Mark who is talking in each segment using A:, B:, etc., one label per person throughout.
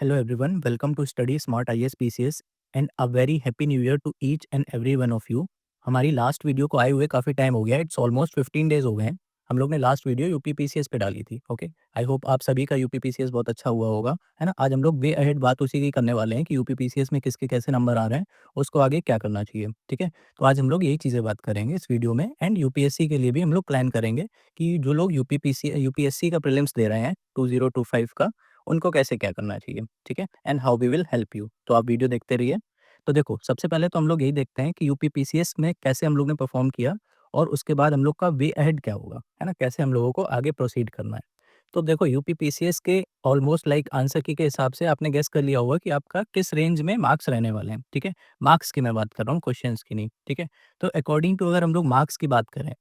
A: Hello everyone, welcome to Study Smart IAS PCS and a very happy new year to each and every one of you। हमारी last video को आए हुए काफ़ी time हो गया है, इट्स ऑलमोस्ट 15 डेज़ हो गए हैं। हम लोग ने लास्ट वीडियो यूपी पीसीएस पे डाली थी, ओके। आई होप आप सभी का यूपी पीसीएस बहुत अच्छा हुआ होगा, है ना। आज हम लोग वे अहेड बात उसी की करने वाले हैं कि यूपी पीसीएस में किसके कैसे नंबर आ रहे हैं, उसको आगे क्या करना चाहिए, ठीक है। तो आज हम लोग यही चीज़ें बात करेंगे इस वीडियो में एंड यूपीएससी के लिए भी हम लोग प्लान करेंगे कि जो लोग यूपीएससी का प्रीलिम्स दे रहे हैं 2025 का, उनको कैसे क्या करना चाहिए, ठीक है, and how we will help you. तो आप वीडियो देखते रहिए। तो देखो, सबसे पहले तो हम लोग यही देखते हैं कि यूपी पीसीएस में कैसे हम लोग ने परफॉर्म किया और उसके बाद हम लोग का वे अहेड क्या होगा, है ना, कैसे हम लोगों को आगे प्रोसीड करना है। तो देखो, यूपी पीसीएस के ऑलमोस्ट लाइक आंसर की के हिसाब से आपने गेस कर लिया होगा कि आपका किस रेंज में मार्क्स रहने वाले हैं, ठीक है। मार्क्स की मैं बात कर रहा हूँ, क्वेश्चंस की नहीं, ठीक है। तो अकॉर्डिंग टू अगर हम लोग मार्क्स की बात करें,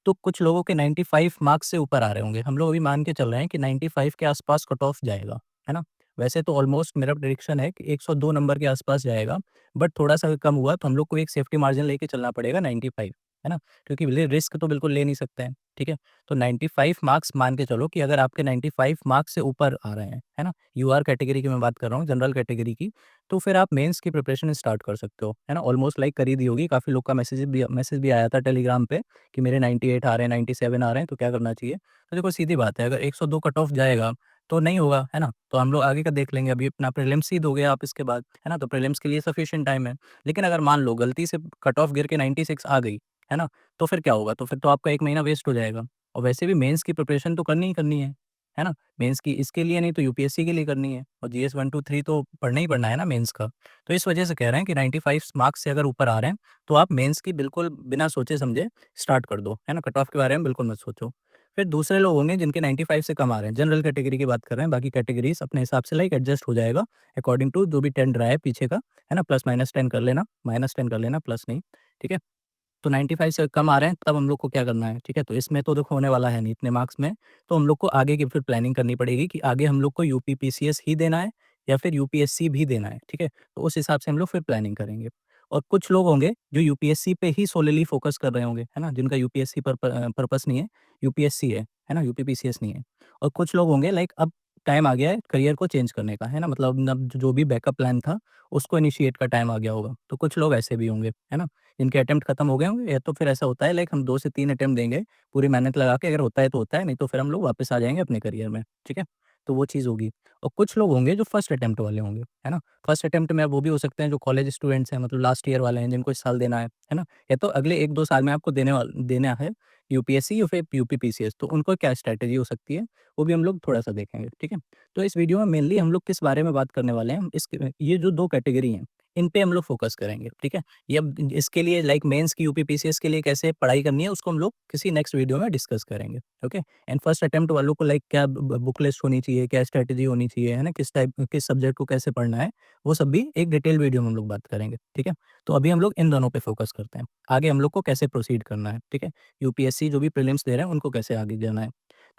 A: तो कुछ लोगों के 95 मार्क्स से ऊपर आ रहे होंगे। हम लोग अभी मान के चल रहे हैं कि 95 के आसपास कट ऑफ जाएगा, है ना? वैसे तो ऑलमोस्ट मेरा प्रेडिक्शन है कि 102 नंबर के आसपास जाएगा, बट थोड़ा-सा अगर कम हुआ तो हम लोग को एक सेफ्टी मार्जिन लेके चलना पड़ेगा 95, है ना? क्योंकि ले रिस्क तो बिल्कुल ले नहीं सकते हैं, ठीक है? तो 95 मार्क्स मान के चलो कि अगर आपके 95 मार्क्स से ऊपर आ रहे हैं, है ना? यूआर कैटेगरी की मैं बात कर रहा हूँ, जनरल कैटेगरी की, तो फिर आप मेंस की प्रिपरेशन स्टार्ट कर सकते हो, है ना? ऑलमोस्ट लाइक कर ही दी होगी, काफ़ी लोग का मैसेज भी आया था टेलीग्राम पे कि मेरे 98 आ रहे हैं, 97 आ रहे हैं, तो क्या करना चाहिए? तो देखो, सीधी बात है, अगर 102 कट ऑफ जाएगा, तो नहीं होगा, है ना? तो हम लोग आगे का देख लेंगे, अभी अपना प्रीलिम्स ही दोगे आप इसके बाद, है ना? तो प्रीलिम्स के लिए सफिशिएंट टाइम है। लेकिन अगर मान लो गलती से कट ऑफ गिर के 96 आ गई, है ना? तो फिर क्या होगा? तो फिर तो आपका 1 महीना वेस्ट हो जाएगा और वैसे भी मेंस की प्रिपरेशन तो करनी ही करनी है ना? मेंस की इसके लिए नहीं तो यूपीएससी के लिए करनी है और जीएस 1, 2, 3 तो पढ़ना ही पढ़ना है ना मेंस का। तो इस वजह से कह रहे हैं कि 95 मार्क्स से अगर ऊपर आ रहे हैं, तो आप मेंस की बिल्कुल बिना सोचे-समझे स्टार्ट कर दो, है ना? कट ऑफ के बारे में बिल्कुल मत सोचो। फिर दूसरे लोग होंगे जिनके 95 से कम आ रहे हैं, जनरल कैटेगरी की बात कर रहे हैं, बाकी कैटेगरीज़ अपने हिसाब से लाइक एडजस्ट हो जाएगा अकॉर्डिंग टू जो भी ट्रेंड रहा है पीछे का, है ना? प्लस माइनस 10 कर लेना, माइनस 10 कर लेना, प्लस नहीं, ठीक है? तो 95 से कम आ रहे हैं, तब हम लोग को क्या करना है, ठीक है? तो इसमें तो देखो होने वाला है नहीं इतने मार्क्स में, तो हम लोग को आगे की फिर प्लानिंग करनी पड़ेगी कि आगे हम लोग को यूपी पीसीएस ही देना है या फिर यूपीएससी भी देना है, ठीक है? तो उस हिसाब से हम लोग फिर प्लानिंग करेंगे। और कुछ लोग होंगे जो यूपीएससी पे ही सोलिली फ़ोकस कर रहे होंगे, है ना? जिनका यूपीएससी पर्पस नहीं है, यूपीएससी है ना? यूपी पीसीएस नहीं है। और कुछ लोग होंगे लाइक अब टाइम आ गया है करियर को चेंज करने का, है ना? मतलब अब जो भी बैकअप प्लान था, उसको इनिशिएट का टाइम आ गया होगा। तो कुछ लोग ऐसे भी होंगे, है ना? इनके अटेम्प्ट खत्म हो गए होंगे या तो फिर ऐसा होता है लाइक हम 2 से 3 अटेम्प्ट देंगे, पूरी मेहनत लगा के, अगर होता है तो होता है, नहीं तो फिर हम लोग वापस आ जाएँगे अपने करियर में, ठीक है? तो वो चीज़ होगी। और कुछ लोग होंगे जो फर्स्ट अटेम्प्ट वाले होंगे, है ना? फर्स्ट अटेम्प्ट में वो भी हो सकते हैं जो कॉलेज स्टूडेंट्स हैं, मतलब लास्ट ईयर वाले हैं जिनको इस साल देना है ना? या तो अगले 1-2 साल में आपको देना है यूपीएससी या फिर यूपी पीसीएस, तो उनको क्या स्ट्रैटेजी हो सकती है, वो भी हम लोग थोड़ा-सा देखेंगे, ठीक है? तो इस वीडियो में मेनली हम लोग किस बारे में बात करने वाले हैं, ये जो 2 कैटेगरी हैं, इन पे हम लोग फ़ोकस करेंगे, ठीक है? ये अब इसके लिए लाइक मेंस की यूपी पीसीएस के लिए कैसे पढ़ाई करनी है उसको हम लोग किसी नेक्स्ट वीडियो में डिस्कस करेंगे, ओके? एंड फर्स्ट अटेम्प्ट वालों को लाइक क्या बुक लिस्ट होनी चाहिए, क्या स्ट्रैटेजी होनी चाहिए, है ना? किस सब्जेक्ट को कैसे पढ़ना है, वो सब भी एक डिटेल वीडियो में हम लोग बात करेंगे, ठीक है? तो अभी हम लोग इन दोनों पे फ़ोकस करते हैं। आगे हम लोग को कैसे प्रोसीड करना है, ठीक है? यूपीएससी जो भी प्रीलिम्स दे रहे हैं उनको कैसे आगे जाना है।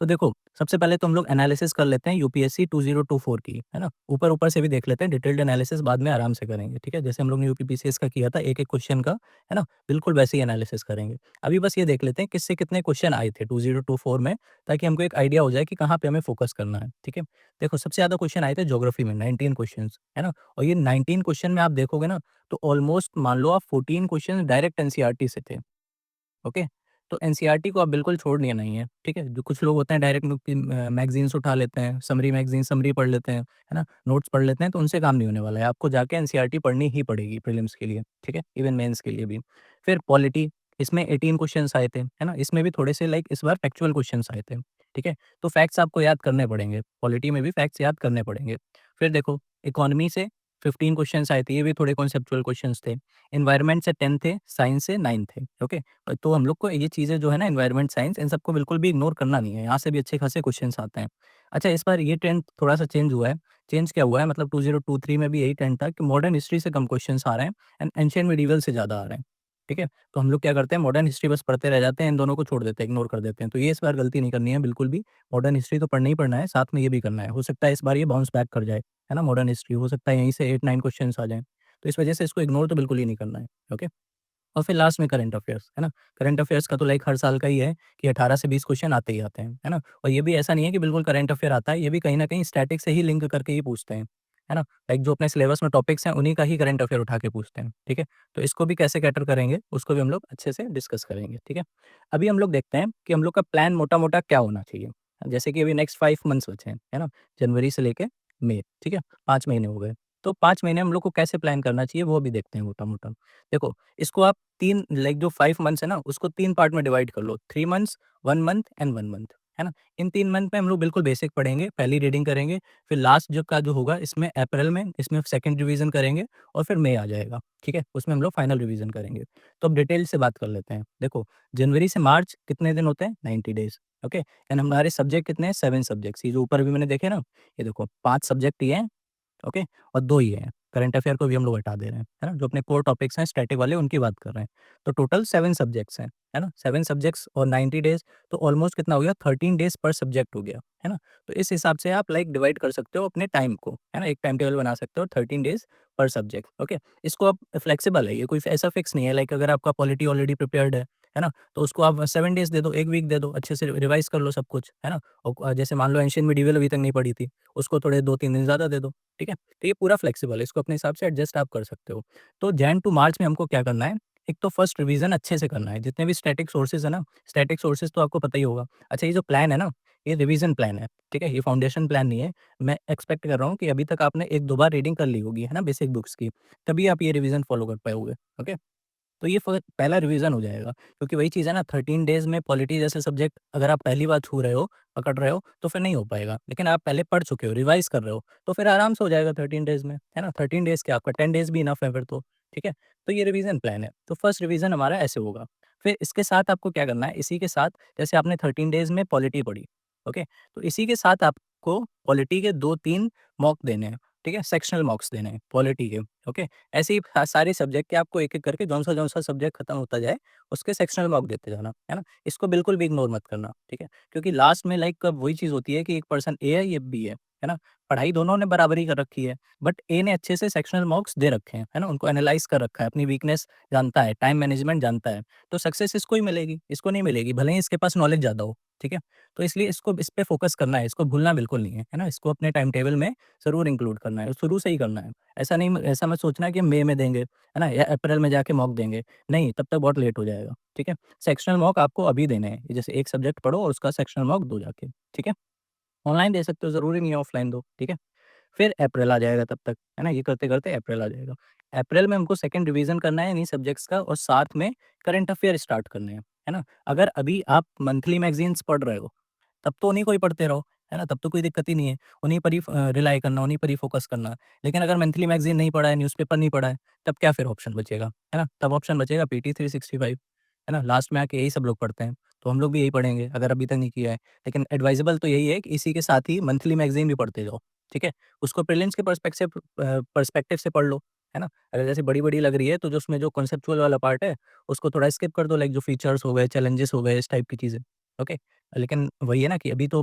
A: तो देखो, सबसे पहले तो हम लोग एनालिसिस कर लेते हैं यूपीएससी 2024 की, है ना? ऊपर-ऊपर से भी देख लेते हैं, डिटेल्ड एनालिसिस बाद में आराम से करेंगे, ठीक है? जैसे हम लोग ने यूपी पीसीएस का किया था एक-एक क्वेश्चन का, है ना? बिल्कुल वैसे ही एनालिसिस करेंगे। अभी बस ये देख लेते हैं किससे कितने क्वेश्चन आए थे 2024 में, ताकि हमको एक आइडिया हो जाए कि कहाँ पे हमें फोकस करना है, ठीक है? देखो, सबसे ज़्यादा क्वेश्चन आए थे ज्योग्राफी में 19 क्वेश्चंस, है ना? और ये 19 क्वेश्चन में आप देखोगे ना, तो ऑलमोस्ट मान लो आप 14 क्वेश्चन डायरेक्ट एनसीईआरटी से थे। ओके? तो एनसीईआरटी को आप बिल्कुल छोड़नी नहीं है, ठीक है? जो कुछ लोग होते हैं डायरेक्ट मैगज़ीन्स उठा लेते हैं, समरी मैगज़ीन समरी पढ़ लेते हैं, है ना? नोट्स पढ़ लेते हैं, तो उनसे काम नहीं होने वाला है। आपको जाके एनसीईआरटी पढ़नी ही पड़ेगी प्रीलिम्स के लिए, ठीक है? इवन मेंस के लिए भी। फिर पॉलिटी, इसमें 18 क्वेश्चन्स आए थे, है ना? इसमें भी थोड़े से लाइक इस बार फैक्चुअल क्वेश्चन्स आए थे, ठीक है? तो फैक्ट्स आपको याद करने पड़ेंगे, पॉलिटी में भी फैक्ट्स याद करने पड़ेंगे। फिर देखो, इकोनॉमी से 15 क्वेश्चन्स आए थे, ये भी थोड़े कॉन्सेप्चुअल क्वेश्चन्स थे। एनवायरनमेंट से 10 थे, साइंस से 9 थे, ओके? तो हम लोग को ये चीज़ें जो है ना एनवायरनमेंट साइंस इन सबको बिल्कुल भी इग्नोर करना नहीं है, यहाँ से भी अच्छे खासे क्वेश्चन्स आते हैं। अच्छा, इस बार ये ट्रेंड थोड़ा-सा चेंज हुआ है, चेंज क्या हुआ है मतलब 2023 में भी यही ट्रेंड था कि मॉडर्न हिस्ट्री से कम क्वेश्चन्स आ रहे हैं एंड एंशिएंट मेडिएवल से ज़्यादा आ रहे हैं, ठीक है? तो हम लोग क्या करते हैं मॉडर्न हिस्ट्री बस पढ़ते रह जाते हैं, इन दोनों को छोड़ देते हैं, इग्नोर कर देते हैं। तो ये इस बार गलती नहीं करनी है बिल्कुल भी, मॉडर्न हिस्ट्री तो पढ़ना ही पढ़ना है, साथ में ये भी करना है। हो सकता है इस बार ये बाउंस बैक कर जाए, है ना? मॉडर्न हिस्ट्री हो सकता है यहीं से 8-9 क्वेश्चन्स आ जाएँ। तो इस वजह से इसको इग्नोर तो बिल्कुल ही नहीं करना है, ओके? और फिर लास्ट में करंट अफेयर्स, है ना? करंट अफेयर्स का तो लाइक हर साल का ही है कि 18 से 20 क्वेश्चन आते ही आते हैं, है ना? और ये भी ऐसा नहीं है कि बिल्कुल करंट अफेयर आता है, ये भी कहीं न कहीं स्टैटिक से ही लिंक करके ही पूछते हैं। है ना? लाइक जो अपने सिलेबस में टॉपिक्स हैं उन्हीं का ही करंट अफेयर उठा के पूछते हैं, ठीक है? तो इसको भी कैसे कैटर करेंगे, उसको भी हम लोग अच्छे से डिस्कस करेंगे, ठीक है? अभी हम लोग देखते हैं कि हम लोग का प्लान मोटा-मोटा क्या होना चाहिए। जैसे कि अभी नेक्स्ट 5 मंथ्स बचे हैं, है ना? जनवरी से लेके मई, ठीक है? 5 महीने हो गए। तो 5 महीने हम लोग को कैसे प्लान करना चाहिए वो भी देखते हैं मोटा-मोटा। देखो, इसको आप 3 लाइक जो 5 मंथ्स है ना, उसको 3 पार्ट में डिवाइड कर लो, 3 मंथ्स, 1 मंथ एंड 1 मंथ, है ना? इन 3 मंथ में हम लोग बिल्कुल बेसिक पढ़ेंगे, पहली रीडिंग करेंगे, फिर लास्ट जो होगा इसमें अप्रैल में इसमें सेकंड रिवीजन करेंगे और फिर मई आ जाएगा, ठीक है? उसमें हम लोग फाइनल रिवीजन करेंगे। तो अब डिटेल से बात कर लेते हैं। देखो, जनवरी से मार्च कितने दिन होते हैं? 90 डेज़, ओके? एंड हमारे सब्जेक्ट कितने हैं? 7 सब्जेक्ट्स। ये जो ऊपर भी मैंने देखे ना, ये देखो 5 सब्जेक्ट ये हैं, ओके? और 2 ही हैं, करंट अफेयर को भी हम लोग हटा दे रहे हैं, है ना? जो अपने कोर टॉपिक्स हैं स्टैटिक वाले उनकी बात कर रहे हैं। तो टोटल 7 सब्जेक्ट्स हैं, है ना? 7 सब्जेक्ट्स और 90 डेज़ तो ऑलमोस्ट कितना हो गया? 13 डेज़ पर सब्जेक्ट हो गया, है ना? तो इस हिसाब से आप लाइक डिवाइड कर सकते हो अपने टाइम को, है ना? एक टाइम टेबल बना सकते हो 13 डेज़ पर सब्जेक्ट, ओके? इसको आप फ्लेक्सिबल है, ये कोई ऐसा फिक्स नहीं है लाइक अगर आपका पॉलिटी ऑलरेडी प्रिपेयर्ड है ना? तो उसको आप 7 डेज़ दे दो, 1 वीक दे दो, अच्छे से रिवाइज़ कर लो सब कुछ, है ना? और जैसे मान लो एंशिएंट मिडीवल अभी तक नहीं पढ़ी थी, उसको थोड़े 2-3 दिन ज़्यादा दे दो, ठीक है? तो ये पूरा फ्लेक्सिबल है, इसको अपने हिसाब से एडजस्ट आप कर सकते हो। तो जैन टू मार्च में हमको क्या करना है, एक तो फर्स्ट रिवीजन अच्छे से करना है, जितने भी स्टैटिक सोर्सेज़ है ना, स्टैटिक सोर्सेज़ तो आपको पता ही होगा। अच्छा ये जो प्लान है ना, ये रिवीजन प्लान है, ठीक है? ये फाउंडेशन प्लान नहीं है। मैं एक्सपेक्ट कर रहा हूँ कि अभी तक आपने 1-2 बार रीडिंग कर ली होगी, है ना, बेसिक बुक्स की, तभी आप ये रिवीजन फॉलो कर पाओगे, ओके? तो ये पहला रिवीजन हो जाएगा क्योंकि वही चीज़ है ना 13 डेज़ में पॉलिटी जैसे सब्जेक्ट अगर आप पहली बार छू रहे हो, पकड़ रहे हो तो फिर नहीं हो पाएगा। लेकिन आप पहले पढ़ चुके हो, रिवाइज़ कर रहे हो, तो फिर आराम से हो जाएगा 13 डेज़ में, है ना? 13 डेज़ क्या आपका 10 डेज़ भी इनफ है फिर तो, ठीक है? तो ये रिवीजन प्लान है। तो फर्स्ट रिवीजन हमारा ऐसे होगा। फिर इसके साथ आपको क्या करना है, इसी के साथ जैसे आपने 13 डेज़ में पॉलिटी पढ़ी, ओके? तो इसी के साथ आपको पॉलिटी के 2-3 मॉक देने हैं, ठीक है? सेक्शनल मॉक्स देने हैं पॉलिटी के, ओके? ऐसे ही सारे सब्जेक्ट के आपको एक-एक करके जौन-सा सब्जेक्ट खत्म होता जाए, उसके सेक्शनल मार्क देते जाना, है ना? इसको बिल्कुल भी इग्नोर मत करना, ठीक है? क्योंकि लास्ट में लाइक वही चीज़ होती है कि एक पर्सन ए है, ये बी है ना? पढ़ाई दोनों ने बराबरी कर रखी है, बट ए ने अच्छे से सेक्शनल मार्क्स दे रखे हैं, है ना? उनको एनालाइज़ कर रखा है, अपनी वीकनेस जानता है, टाइम मैनेजमेंट जानता है, तो सक्सेस इसको ही मिलेगी, इसको नहीं मिलेगी, भले ही इसके पास नॉलेज ज़्यादा हो, ठीक है? तो इसलिए इसको इस पे फ़ोकस करना है, इसको भूलना बिल्कुल नहीं है ना? इसको अपने टाइम टेबल में ज़रूर इंक्लूड करना है, शुरू से ही करना है। ऐसा मत सोचना कि मई में देंगे, है ना? या अप्रैल में जाके मॉक देंगे। नहीं, तब तक बहुत लेट हो जाएगा, ठीक है? सेक्शनल मॉक आपको अभी देने हैं। जैसे एक सब्जेक्ट पढ़ो और उसका सेक्शनल मॉक दो जाके, ठीक है? ऑनलाइन दे सकते हो, ज़रूरी नहीं है ऑफलाइन दो, ठीक है? फिर अप्रैल आ जाएगा तब तक, है ना? ये करते-करते अप्रैल आ जाएगा। अप्रैल में हमको सेकंड रिवीजन करना है इन्हीं सब्जेक्ट्स का और साथ में करंट अफेयर स्टार्ट करने हैं, है ना? अगर अभी आप मंथली मैगज़ीन्स पढ़ रहे हो तब तो उन्हीं को ही पढ़ते रहो, है ना? तब तो कोई दिक्कत ही नहीं है। उन्हीं पर ही रिलाई करना, उन्हीं पर ही फ़ोकस करना। लेकिन अगर मंथली मैगज़ीन नहीं पढ़ा है, न्यूज़पेपर नहीं पढ़ा है, तब क्या फिर ऑप्शन बचेगा, है ना? तब ऑप्शन बचेगा पीटी 365, है ना? लास्ट में आके यही सब लोग पढ़ते हैं, तो हम लोग भी यही पढ़ेंगे अगर अभी तक नहीं किया है। लेकिन एडवाइज़ेबल तो यही है कि इसी के साथ ही मंथली मैगज़ीन भी पढ़ते जाओ, ठीक है? उसको प्रीलिम्स के पर्सपेक्टिव से पढ़ लो, है ना? अगर जैसे बड़ी-बड़ी लग रही है, तो जो उसमें जो कॉन्सेप्चुअल वाला पार्ट है, उसको थोड़ा स्किप कर दो, लाइक जो फीचर्स हो गए, चैलेंजेस हो गए, इस टाइप की चीज़ें, ओके? लेकिन वही है ना कि अभी तो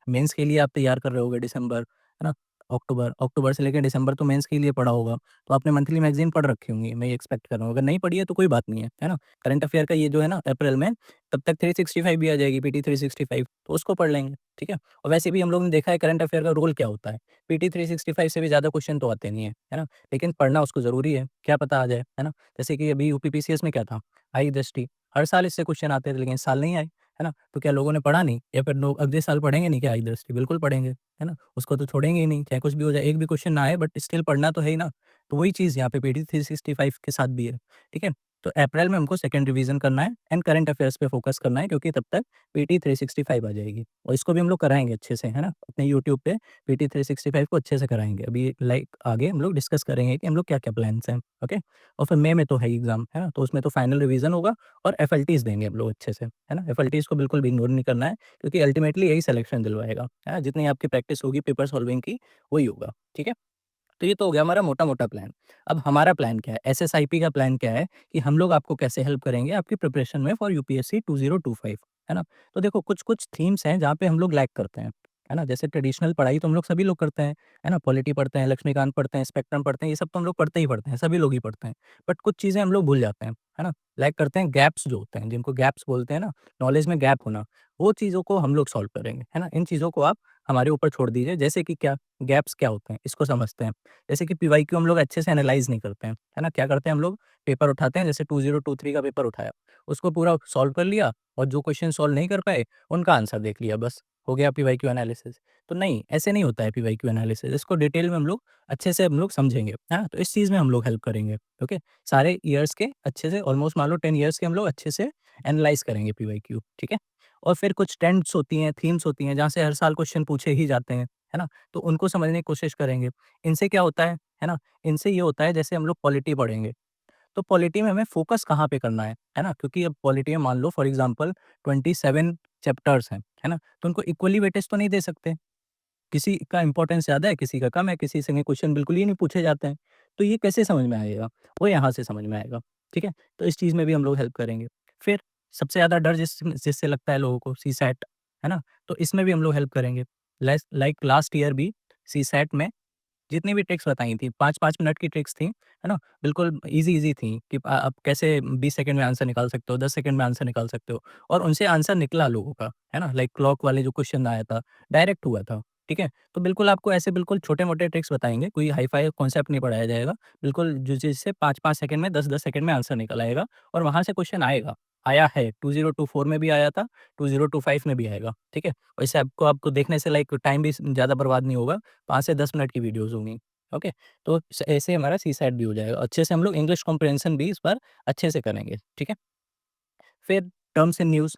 A: मेंस के लिए आप तैयार कर रहे होगे दिसंबर, है ना? अक्टूबर अक्टूबर से लेके दिसंबर तो मेंस के लिए पढ़ा होगा, तो आपने मंथली मैगज़ीन पढ़ रखी होंगी, मैं ये एक्सपेक्ट कर रहा हूँ। अगर नहीं पढ़ी है तो कोई बात नहीं है ना? करंट अफेयर का ये जो है ना अप्रैल में, तब तक 365 भी आ जाएगी, पीटी 365 तो उसको पढ़ लेंगे, ठीक है? और वैसे भी हम लोगों ने देखा है करंट अफेयर का रोल क्या होता है, पीटी 365 से भी ज़्यादा क्वेश्चन तो आते नहीं है ना? लेकिन पढ़ना उसको ज़रूरी है, क्या पता आ जाए, है ना? जैसे कि अभी यूपीपीसीएस में क्या था, आई दृष्टि, हर साल इससे क्वेश्चन आते थे लेकिन इस साल नहीं आए। है ना? तो क्या लोगों ने पढ़ा नहीं या फिर लोग अगले साल पढ़ेंगे नहीं क्या आई दृष्टि? बिल्कुल पढ़ेंगे, है ना? उसको तो छोड़ेंगे ही नहीं, चाहे कुछ भी हो जाए, एक भी क्वेश्चन ना आए बट स्टिल पढ़ना तो है ही ना। तो वही चीज़ यहाँ पे पीटी 365 के साथ भी है, ठीक है? तो अप्रैल में हमको सेकंड रिवीजन करना है एंड करंट अफेयर्स पे फोकस करना है क्योंकि तब तक पीटी 365 आ जाएगी और इसको भी हम लोग कराएँगे अच्छे से, है ना? अपने यूट्यूब पे पीटी 365 को अच्छे से कराएँगे। अभी लाइक आगे हम लोग डिस्कस करेंगे कि हम लोग क्या-क्या प्लान्स हैं, ओके? और फिर मई में तो है ही एग्ज़ाम, है ना? तो उसमें तो फाइनल रिवीजन होगा और एफएलटीज़ देंगे हम लोग अच्छे से, है ना? एफएलटीज़ को बिल्कुल भी इग्नोर नहीं करना है क्योंकि अल्टीमेटली यही सिलेक्शन दिलवाएगा, है ना? जितनी आपकी प्रैक्टिस होगी पेपर सॉल्विंग की, वही होगा, ठीक है? तो ये तो हो गया हमारा मोटा-मोटा प्लान। अब हमारा प्लान क्या है? एसएसआईपी का प्लान क्या है कि हम लोग आपको कैसे हेल्प करेंगे आपकी प्रिपरेशन में फॉर यूपीएससी 2025, है ना? तो देखो कुछ-कुछ थीम्स हैं जहाँ पे हम लोग लैग करते हैं, है ना? जैसे ट्रेडिशनल पढ़ाई तो हम लोग सभी लोग करते हैं, है ना? पॉलिटी पढ़ते हैं, लक्ष्मीकांत पढ़ते हैं, स्पेक्ट्रम पढ़ते हैं, ये सब तो हम लोग पढ़ते ही पढ़ते हैं, सभी लोग ही पढ़ते हैं। बट कुछ चीज़ें हम लोग भूल जाते हैं, है ना? लैग करते हैं गैप्स जो होते हैं, जिनको गैप्स बोलते हैं ना, नॉलेज में गैप होना। वो चीज़ों को हम लोग सॉल्व करेंगे, है ना? इन चीज़ों को आप हमारे ऊपर छोड़ दीजिए, जैसे कि क्या गैप्स क्या होते हैं, इसको समझते हैं। जैसे कि पीवाईक्यू हम लोग अच्छे से एनालाइज़ नहीं करते हैं, है ना? क्या करते हैं हम लोग पेपर उठाते हैं, जैसे 2023 का पेपर उठाया, उसको पूरा सॉल्व कर लिया और जो क्वेश्चन सॉल्व नहीं कर पाए, उनका आंसर देख लिया बस, हो गया पीवाईक्यू एनालिसिस। तो नहीं, ऐसे नहीं होता है पीवाईक्यू एनालिसिस, इसको डिटेल में हम लोग अच्छे से हम लोग समझेंगे, है ना? तो इस चीज़ में हम लोग हेल्प करेंगे, ओके? सारे ईयर्स के अच्छे से ऑलमोस्ट मान लो 10 ईयर्स के हम लोग अच्छे से एनालाइज़ करेंगे पीवाईक्यू, ठीक है? और फिर कुछ ट्रेंड्स होती हैं, थीम्स होती हैं, जहाँ से हर साल क्वेश्चन पूछे ही जाते हैं, है ना? तो उनको समझने की कोशिश करेंगे। इनसे क्या होता है ना? इनसे ये होता है जैसे हम लोग पॉलिटी पढ़ेंगे, तो पॉलिटी में हमें फ़ोकस कहाँ पे करना है ना? क्योंकि अब पॉलिटी में मान लो फॉर एग्ज़ाम्पल 27 चैप्टर्स हैं, है ना? तो उनको इक्वली वेटेज तो नहीं दे सकते। किसी का इम्पोर्टेंस ज़्यादा है, किसी का कम है, किसी से क्वेश्चन बिल्कुल ही नहीं पूछे जाते हैं। तो ये कैसे समझ में आएगा? वो यहाँ से समझ में आएगा, ठीक है? तो इस चीज़ में भी हम लोग हेल्प करेंगे। फिर सबसे ज़्यादा डर जिससे लगता है लोगों को सीसैट, है ना? तो इसमें भी हम लोग हेल्प करेंगे। लाइक लास्ट ईयर भी सीसैट में जितनी भी ट्रिक्स बताई थी, 5-5 मिनट की ट्रिक्स थी, है ना? बिल्कुल ईज़ी-ईज़ी थी कि आप कैसे 20 सेकंड में आंसर निकाल सकते हो, 10 सेकंड में आंसर निकाल सकते हो और उनसे आंसर निकला लोगों का, है ना? लाइक क्लॉक वाले जो क्वेश्चन आया था, डायरेक्ट हुआ था, ठीक है? तो बिल्कुल आपको ऐसे बिल्कुल छोटे-मोटे ट्रिक्स बताएँगे, कोई हाई-फाई कॉन्सेप्ट नहीं पढ़ाया जाएगा, बिल्कुल जिससे 5-5 सेकंड में, 10-10 सेकंड में आंसर निकल आएगा और वहाँ से क्वेश्चन आएगा, आया है, 2024 में भी आया था, 2025 में भी आएगा, ठीक है? वैसे आपको आपको देखने से लाइक टाइम भी ज़्यादा बर्बाद नहीं होगा, 5 से 10 मिनट की वीडियोज़ होंगी। ओके, तो ऐसे हमारा सी सैट भी हो जाएगा। अच्छे से हम लोग इंग्लिश कॉम्प्रिहेंशन भी इस बार अच्छे से करेंगे, ठीक है? फिर टर्म्स एंड न्यूज़,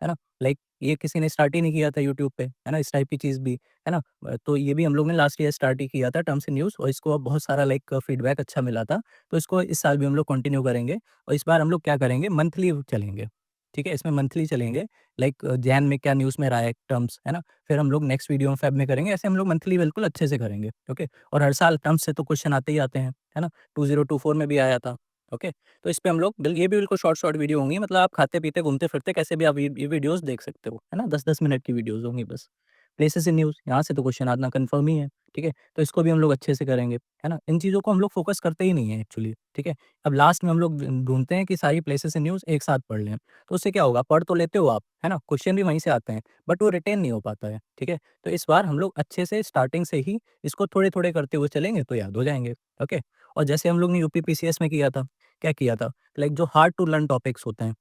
A: है ना? लाइक ये किसी ने स्टार्ट ही नहीं किया था यूट्यूब पे, है ना? इस टाइप की चीज़ भी, है ना? तो ये भी हम लोग ने लास्ट ईयर स्टार्ट ही किया था टर्म्स एंड न्यूज़ और इसको अब बहुत सारा लाइक फीडबैक अच्छा मिला था। तो इसको इस साल भी हम लोग कंटिन्यू करेंगे और इस बार हम लोग क्या करेंगे मंथली चलेंगे, ठीक है? इसमें मंथली चलेंगे लाइक जैन में क्या न्यूज़ में रहा है टर्म्स, है ना? फिर हम लोग नेक्स्ट वीडियो में फ़ेब में करेंगे, ऐसे हम लोग मंथली बिल्कुल अच्छे से करेंगे, ओके? और हर साल टर्म्स से तो क्वेश्चन आते ही आते हैं, है ना? 2024 में भी आया था, ओके? तो इस पे हम लोग ये भी बिल्कुल शॉर्ट-शॉर्ट वीडियो होंगी मतलब आप खाते-पीते, घूमते-फिरते कैसे भी आप ये वीडियोज़ देख सकते हो, है ना? 10-10 मिनट की वीडियोज़ होंगी बस। प्लेसेस इन न्यूज़ यहाँ से तो क्वेश्चन आना कन्फर्म ही है, ठीक है? तो इसको भी हम लोग अच्छे से करेंगे, है ना? इन चीज़ों को हम लोग फ़ोकस करते ही नहीं है एक्चुअली, ठीक है? अब लास्ट में हम लोग ढूँढते हैं कि सारी प्लेसेस इन न्यूज़ एक साथ पढ़ लें। तो उससे क्या होगा पढ़ तो लेते हो आप, है ना? क्वेश्चन भी वहीं से आते हैं, बट वो रिटेन नहीं हो पाता है, ठीक है? तो इस बार हम लोग अच्छे से स्टार्टिंग से ही इसको थोड़े-थोड़े करते हुए चलेंगे तो याद हो जाएँगे, ओके? और जैसे हम लोग ने यूपी पीसीएस में किया था, क्या किया था? लाइक जो हार्ड टू लर्न टॉपिक्स होते हैं,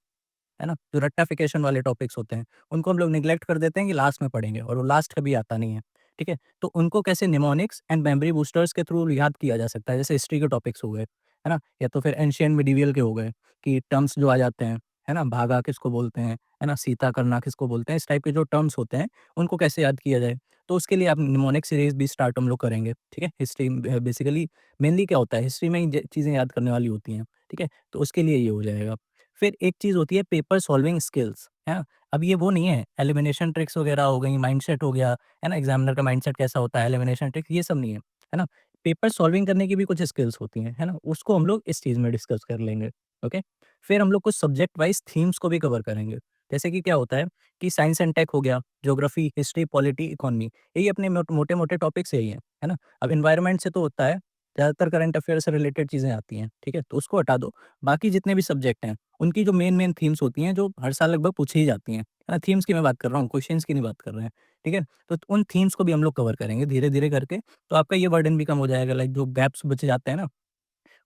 A: है ना? जो रट्टाफिकेशन वाले टॉपिक्स होते हैं, उनको हम लोग नेग्लेक्ट कर देते हैं कि लास्ट में पढ़ेंगे और वो लास्ट कभी आता नहीं है, ठीक है? तो उनको कैसे निमोनिक्स एंड मेमोरी बूस्टर्स के थ्रू याद किया जा सकता है, जैसे हिस्ट्री के टॉपिक्स हो गए, है ना? या तो फिर एंशिएंट मिडिवल के हो गए कि टर्म्स जो आ जाते हैं, है ना? भागा किसको बोलते हैं, है ना? सीता करना किसको बोलते हैं, इस टाइप के जो टर्म्स होते हैं, उनको कैसे याद किया जाए? तो उसके लिए आप निमोनिक सीरीज़ भी स्टार्ट हम लोग करेंगे, ठीक है? हिस्ट्री बेसिकली मेनली क्या होता है, हिस्ट्री में ही चीज़ें याद करने वाली होती हैं, ठीक है? तो उसके लिए ये हो जाएगा। फिर एक चीज़ होती है पेपर सॉल्विंग स्किल्स, है ना? अब ये वो नहीं है, एलिमिनेशन ट्रिक्स वगैरह हो गई, माइंडसेट हो गया, है ना? एग्ज़ामिनर का माइंडसेट कैसा होता है, एलिमिनेशन ट्रिक्स ये सब नहीं है, है ना? पेपर सॉल्विंग करने की भी कुछ स्किल्स होती हैं, है ना? उसको हम लोग इस चीज़ में डिस्कस कर लेंगे, ओके? फिर हम लोग कुछ सब्जेक्ट वाइज़ थीम्स को भी कवर करेंगे। जैसे कि क्या होता है कि साइंस एंड टेक हो गया, ज्योग्राफी, हिस्ट्री, पॉलिटी, इकोनॉमी यही अपने मोटे-मोटे टॉपिक्स यही हैं, है ना? अब एनवायरनमेंट से तो होता है, ज़्यादातर करंट अफेयर से रिलेटेड चीज़ें आती हैं, ठीक है? तो उसको हटा दो। बाकी जितने भी सब्जेक्ट हैं, उनकी जो मेन-मेन थीम्स होती हैं, जो हर साल लगभग पूछी ही जाती हैं, है ना? थीम्स की मैं बात कर रहा हूँ, क्वेश्चन्स की नहीं बात कर रहे हैं, ठीक है? तो उन थीम्स को भी हम लोग कवर करेंगे धीरे-धीरे करके, तो आपका ये बर्डन भी कम हो जाएगा, लाइक जो गैप्स बच जाते हैं ना,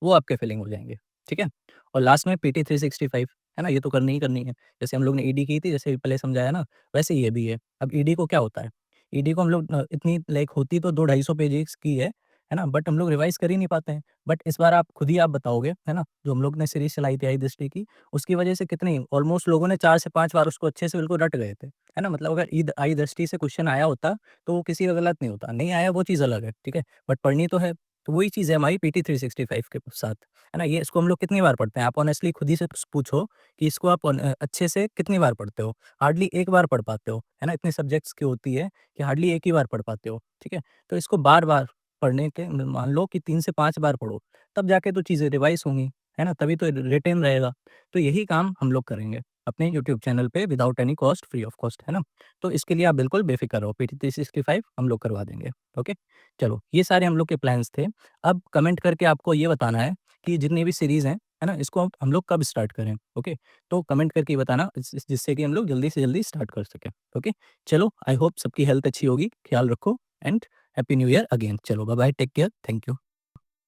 A: वो आपके फिलिंग हो जाएँगे, ठीक है? और लास्ट में पीटी 365 है ना? ये तो करनी ही करनी है। जैसे हम लोग ने ईडी की थी, जैसे पहले समझाया ना, वैसे ये भी है। अब ईडी को क्या होता है? ईडी को हम लोग इतनी लाइक होती तो 2 250 पेजेज़ की है ना? बट हम लोग रिवाइज़ कर ही नहीं पाते हैं। बट इस बार आप खुद ही आप बताओगे, है ना? जो हम लोग ने सीरीज़ चलाई थी आई दृष्टि की, उसकी वजह से कितनी ऑलमोस्ट लोगों ने 4 से 5 बार उसको अच्छे से बिल्कुल रट गए थे, है ना? मतलब अगर आई दृष्टि से क्वेश्चन आया होता, तो वो किसी का गलत नहीं होता। नहीं आया वो चीज़ अलग है, ठीक है? बट पढ़नी तो है। तो वही चीज़ है हमारी पीटी 365 के साथ, है ना? ये इसको हम लोग कितनी बार पढ़ते हैं? आप ऑनेस्टली खुद ही से पूछो कि इसको आप अच्छे से कितनी बार पढ़ते हो? हार्डली 1 बार पढ़ पाते हो, है ना? इतने सब्जेक्ट्स की होती है कि हार्डली 1 ही बार पढ़ पाते हो, ठीक है? तो इसको बार-बार पढ़ने के मान लो कि 3 से 5 बार पढ़ो, तब जाके तो चीज़ें रिवाइज़ होंगी, है ना? तभी तो रिटेन रहेगा। तो यही काम हम लोग करेंगे अपने यूट्यूब चैनल पे without any cost, free of cost, है ना? तो इसके लिए आप बिल्कुल बेफ़िक्र रहो, पीटी 365 हम लोग करवा देंगे, ओके? चलो, ये सारे हम लोग के प्लान्स थे। अब कमेंट करके आपको ये बताना है कि जितनी भी सीरीज़ हैं, है ना? इसको हम लोग कब स्टार्ट करें? ओके, तो कमेंट करके बताना जिससे कि हम लोग जल्दी से जल्दी स्टार्ट कर सकें। ओके, चलो आई होप सबकी हेल्थ अच्छी होगी, ख्याल रखो and happy new year again. चलो bye bye, take care, thank you.